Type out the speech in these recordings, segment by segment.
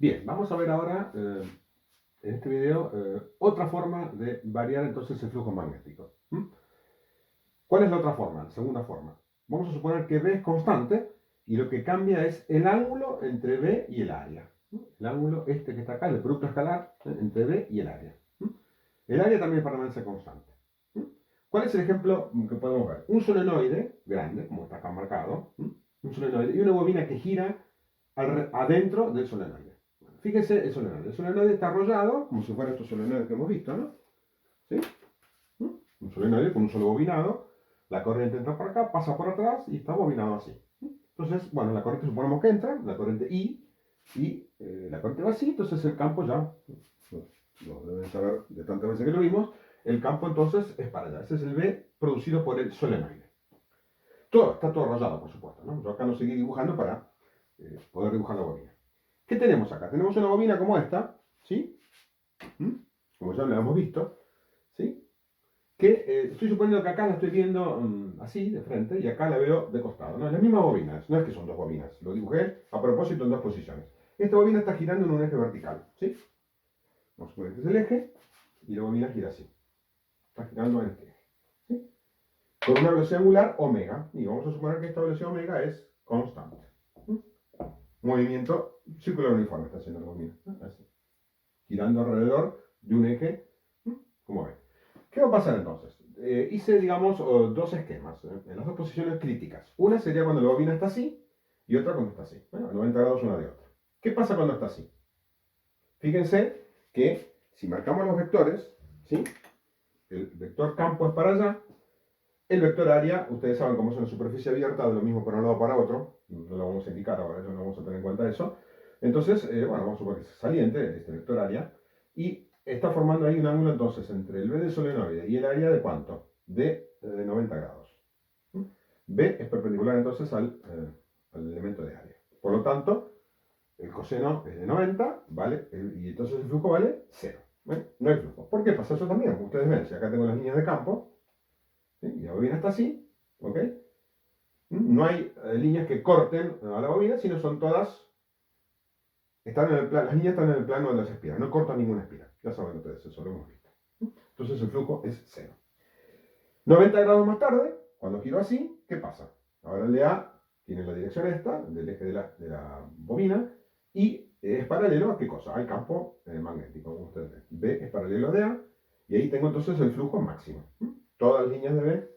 Bien, vamos a ver ahora en este video otra forma de variar entonces el flujo magnético. ¿Cuál es la otra forma? La segunda forma. Vamos a suponer que B es constante y lo que cambia es el ángulo entre B y el área. El ángulo este que está acá, el producto escalar entre B y el área. El área también permanece constante. ¿Cuál es el ejemplo que podemos ver? Un solenoide grande, como está acá marcado, un solenoide y una bobina que gira adentro del solenoide. Fíjense el solenoide. El solenoide está arrollado, como si fuera estos solenoides que hemos visto, ¿no? ¿Sí? Un solenoide con un solo bobinado. La corriente entra por acá, pasa por atrás y está bobinado así. Entonces, bueno, la corriente suponemos que entra, la corriente I, y la corriente va así, entonces el campo ya, lo deben saber de tantas veces que lo vimos, el campo entonces es para allá. Ese es el B producido por el solenoide. Está todo rayado, por supuesto, ¿no? Yo acá lo seguí dibujando para poder dibujar la bobina. ¿Qué tenemos acá? Tenemos una bobina como esta, ¿sí? Como ya lo hemos visto, ¿sí? Que estoy suponiendo que acá la estoy viendo así, de frente, y acá la veo de costado, ¿no? Es la misma bobina, no es que son dos bobinas, lo dibujé a propósito en dos posiciones. Esta bobina está girando en un eje vertical, ¿sí? Vamos a suponer que es el eje, y la bobina gira así. Está girando en este eje, ¿sí? Con una velocidad angular omega, y vamos a suponer que esta velocidad omega es constante. Movimiento circular uniforme está haciendo la bobina, así, girando alrededor de un eje, como ven. ¿Qué va a pasar entonces? Hice, digamos, dos esquemas, en las dos posiciones críticas. Una sería cuando la bobina está así y otra cuando está así. Bueno, a 90 grados una de otra. ¿Qué pasa cuando está así? Fíjense que si marcamos los vectores, ¿sí? El vector campo es para allá, el vector área, ustedes saben cómo es una superficie abierta, de lo mismo para un lado para otro, no lo vamos a indicar ahora, no vamos a tener en cuenta eso. Entonces, bueno, vamos a suponer que es saliente, este vector área, y está formando ahí un ángulo entonces entre el B del solenoide y el área de ¿cuánto? De 90 grados. B es perpendicular entonces al elemento de área. Por lo tanto, el coseno es de 90, ¿vale? Y entonces el flujo vale 0. No hay flujo. ¿Por qué pasa eso también? Como ustedes ven, si acá tengo las líneas de campo, ¿sí? Y la bobina está así, ¿ok? No hay líneas que corten a la bobina, sino son todas, las líneas están en el plano de las espiras, no cortan ninguna espira. Ya saben ustedes, eso lo hemos visto. Entonces el flujo es 0. 90 grados más tarde, cuando giro así, ¿qué pasa? Ahora el de A tiene la dirección esta, del eje de la bobina, y es paralelo a qué cosa? Al campo magnético, como ustedes ven. B es paralelo a de A, y ahí tengo entonces el flujo máximo. Todas las líneas de B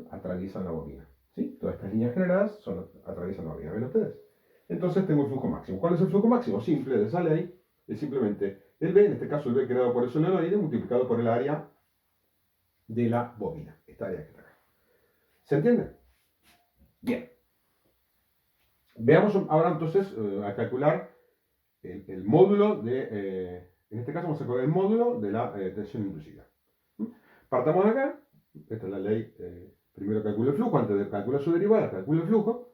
atraviesan la bobina. ¿Sí? Todas estas líneas generadas atraviesan la bobina. ¿Ven ustedes? Entonces tengo el flujo máximo. ¿Cuál es el flujo máximo? Simple, sale ahí. Es simplemente el B, en este caso el B creado por el solenoide, multiplicado por el área de la bobina. Esta área que está acá. ¿Se entiende? Bien. Veamos ahora entonces a calcular el módulo de, en este caso vamos a calcular el módulo de la tensión inducida. Partamos de acá. Esta es la ley. Primero calculo el flujo, antes de calcular su derivada, calculo el flujo.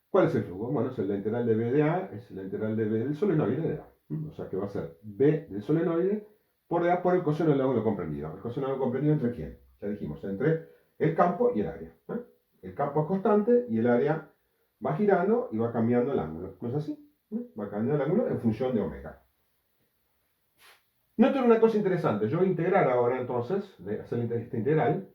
¿Cuál es el flujo? Bueno, es la integral de B de A, es la integral de B del solenoide de A. O sea que va a ser B del solenoide por A por el coseno del ángulo comprendido. ¿El coseno del ángulo comprendido entre quién? Ya dijimos, entre el campo y el área. El campo es constante y el área va girando y va cambiando el ángulo. ¿No es así? Va cambiando el ángulo en función de omega. Noten una cosa interesante. Yo voy a integrar ahora entonces, de hacer esta integral,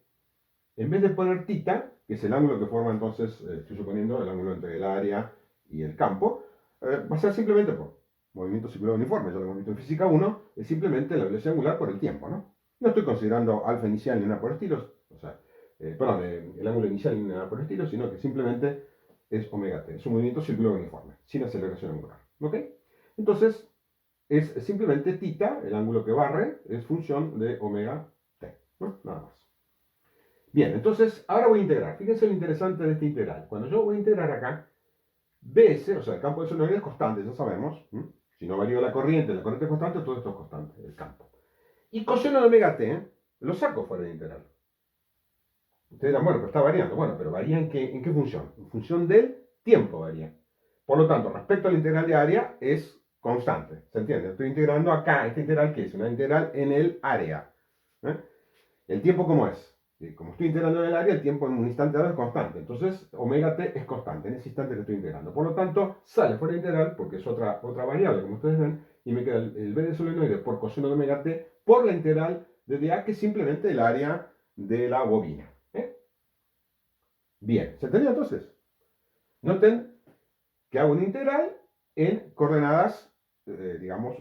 en vez de poner θ, que es el ángulo que forma entonces, estoy suponiendo, el ángulo entre el área y el campo, va a ser simplemente por movimiento circular uniforme, ya lo hemos visto en física 1, es simplemente la velocidad angular por el tiempo, ¿no? No estoy considerando alfa inicial ni nada por estilos, o sea, perdón, el ángulo inicial ni nada por estilo, sino que simplemente es omega t, es un movimiento circular uniforme, sin aceleración angular, ¿ok? Entonces, es simplemente θ, el ángulo que barre, es función de omega t, ¿no? Nada más. Bien, entonces ahora voy a integrar. Fíjense lo interesante de esta integral. Cuando yo voy a integrar acá, BS, o sea, el campo de solenoide es constante, ya sabemos. Si no varía la corriente es constante, todo esto es constante, el campo. Y coseno de omega t, lo saco fuera de integral. Ustedes dirán, bueno, pero está variando. Bueno, pero varía en qué función? En función del tiempo varía. Por lo tanto, respecto a la integral de área, es constante. ¿Se entiende? Estoy integrando acá, esta integral que es una integral en el área. ¿El tiempo cómo es? como estoy integrando en el área, el tiempo en un instante dado es constante. Entonces, omega t es constante en ese instante que estoy integrando. Por lo tanto, sale fuera de integral porque es otra variable, como ustedes ven, y me queda el b de solenoide por coseno de omega t por la integral de dA, que es simplemente el área de la bobina. Bien, ¿se entendió entonces? Noten que hago una integral en coordenadas, digamos,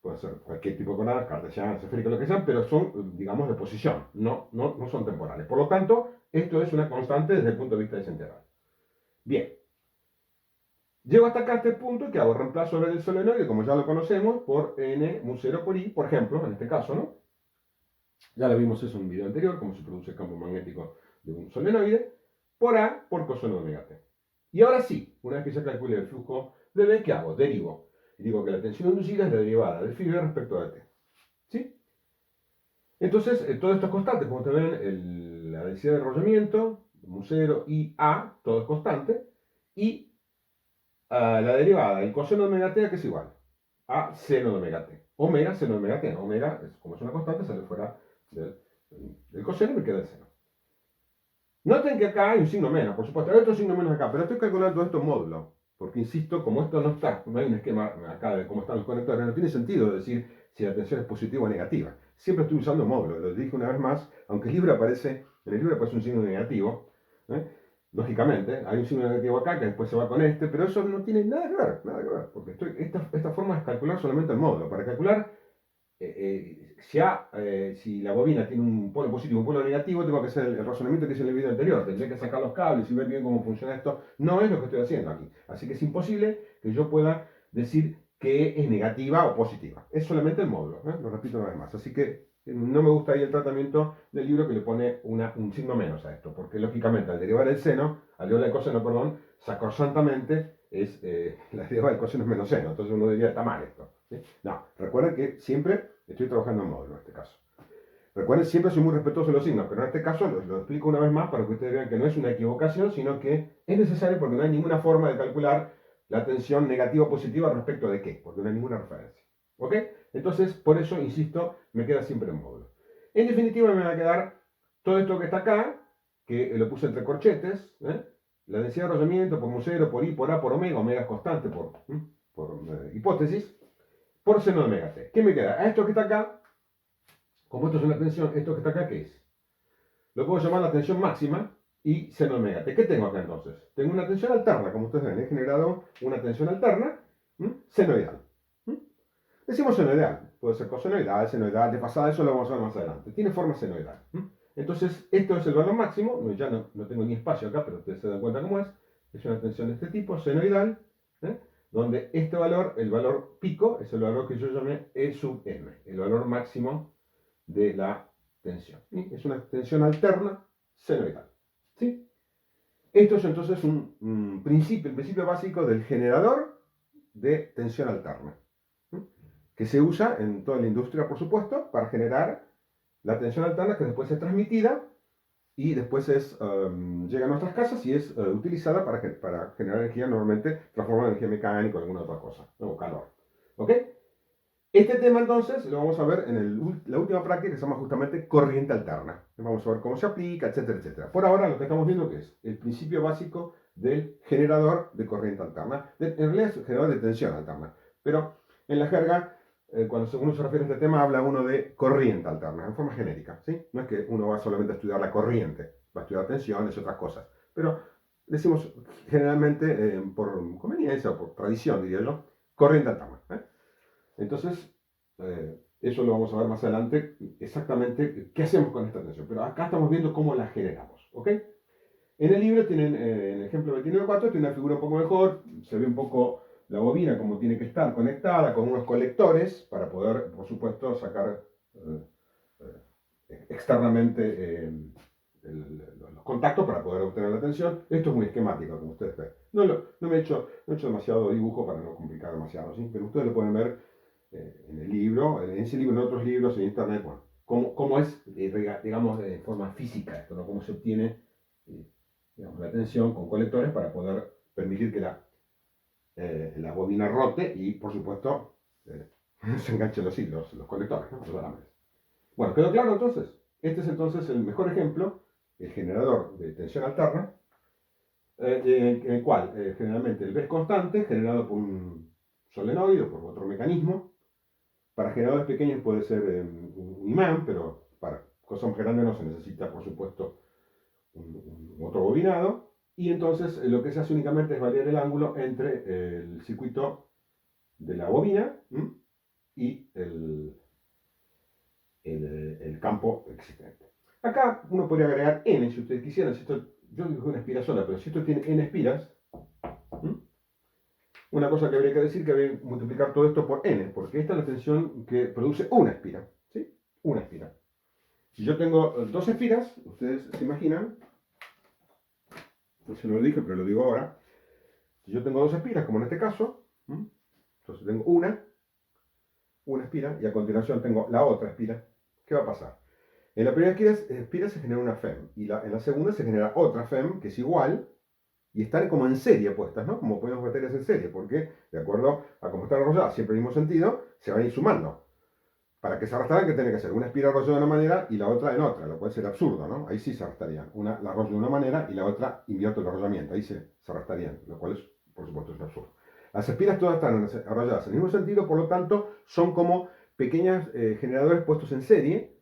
puede ser cualquier tipo de coordenadas, cartesianas, esféricas, lo que sean, pero son, digamos, de posición, no son temporales. Por lo tanto, esto es una constante desde el punto de vista de esa integral. Bien. Llego hasta acá a este punto que hago reemplazo del solenoide, como ya lo conocemos, por n mu 0 por i, por ejemplo, en este caso, ¿no? Ya lo vimos eso en un video anterior, cómo se produce el campo magnético de un solenoide, por a por coseno de omega t. Y ahora sí, una vez que ya calculé el flujo de B, ¿qué hago? Derivo. Y digo que la tensión inducida es la derivada del phi b respecto a t. ¿Sí? Entonces, todo esto es constante. Como ustedes ven, la densidad de enrollamiento, mu 0 y a, todo es constante. Y la derivada del coseno de omega t, que es igual a seno de omega t. Omega, seno de omega t. Omega, como es una constante, sale fuera del coseno y me queda el seno. Noten que acá hay un signo menos, por supuesto, hay otro signo menos acá, pero estoy calculando esto en módulo. Porque insisto, como esto no está, no hay un esquema acá de cómo están los conectores, no tiene sentido decir si la tensión es positiva o negativa. Siempre estoy usando módulo, lo dije una vez más, aunque en el libro aparece un signo negativo, ¿eh? Lógicamente, hay un signo negativo acá que después se va con este, pero eso no tiene nada que ver, porque esta forma es calcular solamente el módulo. Para calcular si la bobina tiene un polo positivo y un polo negativo, tengo que hacer el razonamiento que hice en el video anterior. Tendré que sacar los cables y ver bien cómo funciona esto. No es lo que estoy haciendo aquí. Así que es imposible que yo pueda decir que es negativa o positiva. Es solamente el módulo. Lo repito una vez más. Así que no me gusta ahí el tratamiento del libro que le pone un signo menos a esto. Porque lógicamente al derivar el seno, al derivar el coseno, perdón, sacrosantamente es la derivada del coseno es menos seno. Entonces uno diría, está mal esto. ¿Sí? No, recuerden que siempre estoy trabajando en módulo en este caso. Recuerden, siempre soy muy respetuoso de los signos, pero en este caso lo explico una vez más para que ustedes vean que no es una equivocación, sino que es necesario porque no hay ninguna forma de calcular la tensión negativa o positiva respecto de qué, porque no hay ninguna referencia. ¿Ok? Entonces, por eso, insisto, me queda siempre en módulo. En definitiva, me va a quedar todo esto que está acá, que lo puse entre corchetes, la densidad de enrollamiento por mu 0, por i, por a, por omega, omega es constante por hipótesis, por seno de omega t. ¿Qué me queda? A esto que está acá, como esto es una tensión, esto que está acá, ¿qué es? Lo puedo llamar la tensión máxima y seno de omega t. ¿Qué tengo acá entonces? Tengo una tensión alterna, como ustedes ven, he generado una tensión alterna senoidal. Decimos senoidal, puede ser cosenoidal, senoidal, de pasada, eso lo vamos a ver más adelante. Tiene forma senoidal. Entonces, esto es el valor máximo, ya no tengo ni espacio acá, pero ustedes se dan cuenta cómo es. Es una tensión de este tipo, senoidal, donde este valor, el valor pico, es el valor que yo llamé E sub m, el valor máximo de la tensión. ¿Sí? Es una tensión alterna senoidal. ¿Sí? Esto es entonces el principio básico del generador de tensión alterna, que se usa en toda la industria, por supuesto, para generar la tensión alterna que después es transmitida y después llega a nuestras casas y es utilizada para generar energía, normalmente transformada en energía mecánica o alguna otra cosa, o calor. ¿Ok? Este tema entonces lo vamos a ver en la última práctica que se llama justamente corriente alterna. Vamos a ver cómo se aplica, etcétera, etcétera. Por ahora lo que estamos viendo que es el principio básico del generador de corriente alterna. En realidad es el generador de tensión alterna. Pero en la jerga, cuando uno se refiere a este tema, habla uno de corriente alterna, en forma genérica. ¿Sí? No es que uno va solamente a estudiar la corriente, va a estudiar tensiones y otras cosas. Pero decimos generalmente, por conveniencia o por tradición, diría yo, corriente alterna. Entonces, eso lo vamos a ver más adelante, exactamente qué hacemos con esta tensión. Pero acá estamos viendo cómo la generamos. ¿Ok? En el libro tienen, en el ejemplo 29.4, tiene una figura un poco mejor, se ve un poco la bobina como tiene que estar conectada con unos colectores para poder, por supuesto, sacar externamente los contactos para poder obtener la tensión. Esto es muy esquemático, como ustedes ven. No me he hecho demasiado dibujo para no complicar demasiado, ¿sí? Pero ustedes lo pueden ver en el libro, en ese libro, en otros libros, en internet, bueno, cómo es, digamos, de forma física esto, ¿no? Cómo se obtiene, digamos, la tensión con colectores para poder permitir que la bobina rote y, por supuesto, se enganchen los hilos, los colectores, ¿no? Los alambres. Bueno, ¿quedó claro entonces? Este es entonces el mejor ejemplo, el generador de tensión alterna, en el cual generalmente el B es constante, generado por un solenoide o por otro mecanismo. Para generadores pequeños puede ser un imán, pero para cosas más grandes no se necesita, por supuesto, otro bobinado. Y entonces lo que se hace únicamente es variar el ángulo entre el circuito de la bobina y el campo existente. Acá uno podría agregar n si ustedes quisieran. Si esto, yo digo una espira sola, pero si esto tiene n espiras, una cosa que habría que decir que habría que multiplicar todo esto por n, porque esta es la tensión que produce una espira. ¿Sí? Una espira. Si yo tengo dos espiras, ustedes se imaginan, no se lo dije, pero lo digo ahora. Si yo tengo dos espiras, como en este caso, entonces tengo una espira, y a continuación tengo la otra espira, ¿qué va a pasar? En la primera espira se genera una FEM, y en la segunda se genera otra FEM, que es igual, y están como en serie puestas, ¿no? Como podemos baterías en serie, porque, de acuerdo a cómo están arrolladas, siempre en el mismo sentido, se van a ir sumando. Para que se arrastraran, ¿qué tiene que ser? Una espira arrollada de una manera y la otra en otra, lo cual sería absurdo, ¿no? Ahí sí se arrastrarían. Una la arrollo de una manera y la otra invierto el arrollamiento. Ahí se arrastrarían, lo cual es, por supuesto, es absurdo. Las espiras todas están arrolladas en el mismo sentido, por lo tanto, son como pequeños generadores puestos en serie,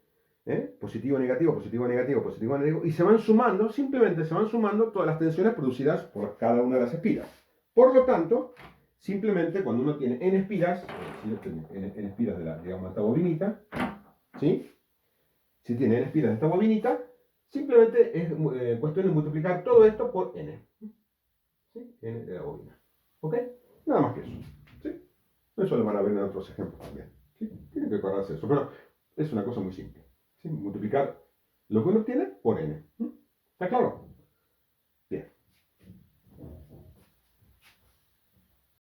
positivo, negativo, positivo, negativo, positivo, negativo, y se van sumando, simplemente se van sumando todas las tensiones producidas por cada una de las espiras. Por lo tanto, simplemente cuando uno tiene n espiras, si yo tengo n espiras de digamos, esta bobinita, ¿sí? Si tiene n espiras de esta bobinita, simplemente es cuestión de multiplicar todo esto por n. ¿Sí? N de la bobina. ¿Ok? Nada más que eso. ¿Sí? Eso lo van a ver en otros ejemplos también. ¿Sí? Tienen que acordarse de eso, pero es una cosa muy simple. ¿Sí? Multiplicar lo que uno tiene por n. ¿Está claro?